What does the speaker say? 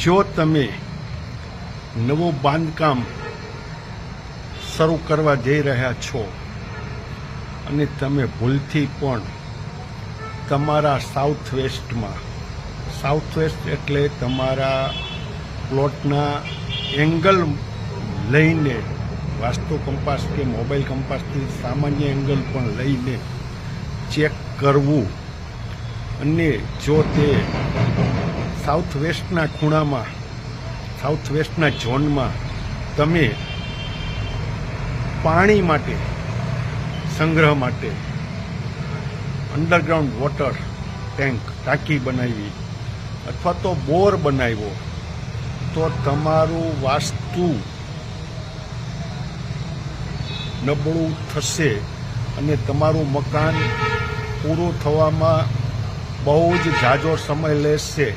જો તમે નવું બાંધકામ શરૂ કરવા જઈ રહ્યા છો અને તમે ભૂલથી પણ તમારા સાઉથ વેસ્ટ એટલે તમારા પ્લોટના એંગલ લઈને વાસ્તુ કંપાસ કે મોબાઈલ કંપાસથી સામાન્ય એંગલ પણ લઈને ચેક કરવું અને જો તે સાઉથ વેસ્ટના ખૂણામાં સાઉથ વેસ્ટના ઝોનમાં તમે પાણી માટે સંગ્રહ માટે અંડરગ્રાઉન્ડ વોટર ટેન્ક ટાંકી બનાવી અથવા તો બોર બનાવ્યો તો તમારું વાસ્તુ નબળું થશે અને તમારું મકાન પૂરું થવામાં બહુ જ ઝાઝો સમય લેશે।